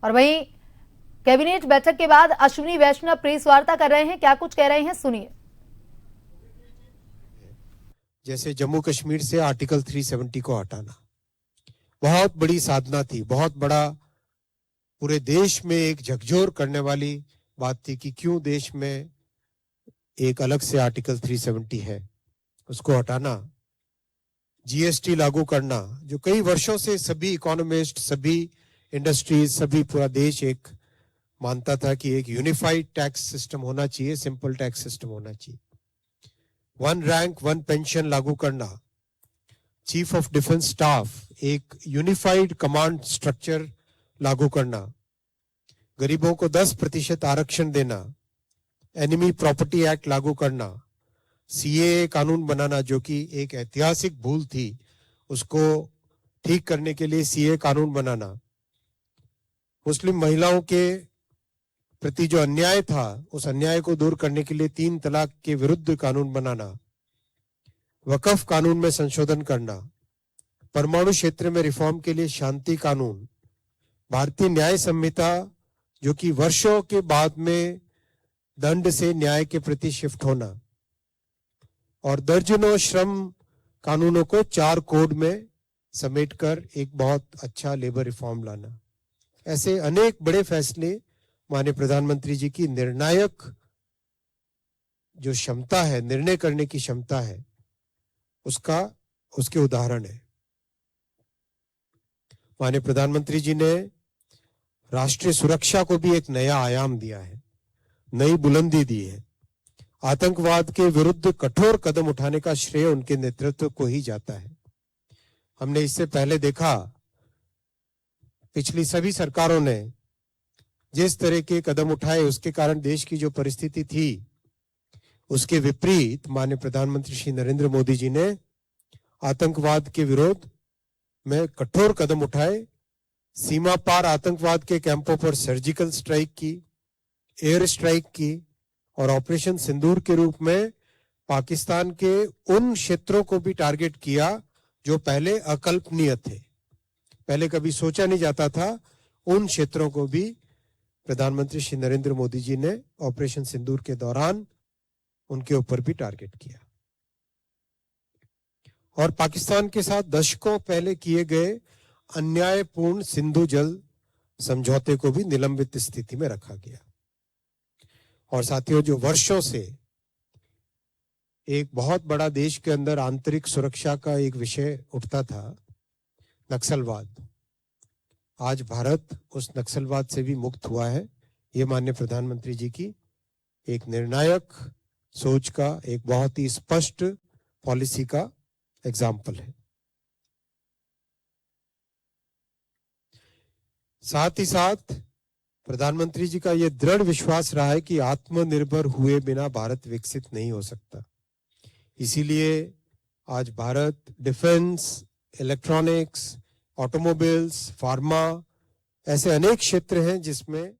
और वहीं कैबिनेट बैठक के बाद अश्विनी वैष्णव प्रेस वार्ता कर रहे हैं, क्या कुछ कह रहे हैं सुनिए। जैसे जम्मू कश्मीर से आर्टिकल 370 को हटाना बहुत बड़ी साधना थी, बहुत बड़ा पूरे देश में एक झकझोर करने वाली बात थी कि क्यों देश में एक अलग से आर्टिकल 370 है, उसको हटाना। जीएसटी लागू करना, जो कई वर्षों से सभी इकोनॉमिस्ट, सभी इंडस्ट्रीज, सभी पूरा देश एक मानता था कि एक यूनिफाइड टैक्स सिस्टम होना चाहिए, सिंपल टैक्स सिस्टम होना चाहिए। वन रैंक वन पेंशन लागू करना, चीफ ऑफ डिफेंस स्टाफ एक यूनिफाइड कमांड स्ट्रक्चर लागू करना, गरीबों को 10% आरक्षण देना, एनिमी प्रॉपर्टी एक्ट लागू करना, सीएए कानून बनाना जो कि एक ऐतिहासिक भूल थी, उसको ठीक करने के लिए सीएए कानून बनाना, मुस्लिम महिलाओं के प्रति जो अन्याय था उस अन्याय को दूर करने के लिए 3 तलाक के विरुद्ध कानून बनाना, वकफ कानून में संशोधन करना, परमाणु क्षेत्र में रिफॉर्म के लिए शांति कानून, भारतीय न्याय संहिता जो कि वर्षों के बाद में दंड से न्याय के प्रति शिफ्ट होना, और दर्जनों श्रम कानूनों को 4 कोड में समेटकर एक बहुत अच्छा लेबर रिफॉर्म लाना। ऐसे अनेक बड़े फैसले माननीय प्रधानमंत्री जी की निर्णायक जो क्षमता है, निर्णय करने की क्षमता है, उसके उदाहरण है। माननीय प्रधानमंत्री जी ने राष्ट्रीय सुरक्षा को भी एक नया आयाम दिया है, नई बुलंदी दी है। आतंकवाद के विरुद्ध कठोर कदम उठाने का श्रेय उनके नेतृत्व को ही जाता है। हमने इससे पहले देखा, पिछली सभी सरकारों ने जिस तरह के कदम उठाए उसके कारण देश की जो परिस्थिति थी उसके विपरीत माननीय प्रधानमंत्री श्री नरेंद्र मोदी जी ने आतंकवाद के विरोध में कठोर कदम उठाए, सीमा पार आतंकवाद के कैंपों पर सर्जिकल स्ट्राइक की, एयर स्ट्राइक की, और ऑपरेशन सिंदूर के रूप में पाकिस्तान के उन क्षेत्रों को भी टारगेट किया जो पहले अकल्पनीय थे, पहले कभी सोचा नहीं जाता था। उन क्षेत्रों को भी प्रधानमंत्री श्री नरेंद्र मोदी जी ने ऑपरेशन सिंदूर के दौरान उनके ऊपर भी टारगेट किया, और पाकिस्तान के साथ दशकों पहले किए गए अन्यायपूर्ण सिंधु जल समझौते को भी निलंबित स्थिति में रखा गया। और साथियों, जो वर्षों से एक बहुत बड़ा देश के अंदर आंतरिक सुरक्षा का एक विषय उठता था, नक्सलवाद, आज भारत उस नक्सलवाद से भी मुक्त हुआ है। ये माननीय प्रधानमंत्री जी की एक निर्णायक सोच का, एक बहुत ही स्पष्ट पॉलिसी का एग्जाम्पल है। साथ ही साथ प्रधानमंत्री जी का यह दृढ़ विश्वास रहा है कि आत्मनिर्भर हुए बिना भारत विकसित नहीं हो सकता। इसीलिए आज Bharat defence, electronics, automobiles, pharma, ऐसे अनेक क्षेत्र हैं जिसमें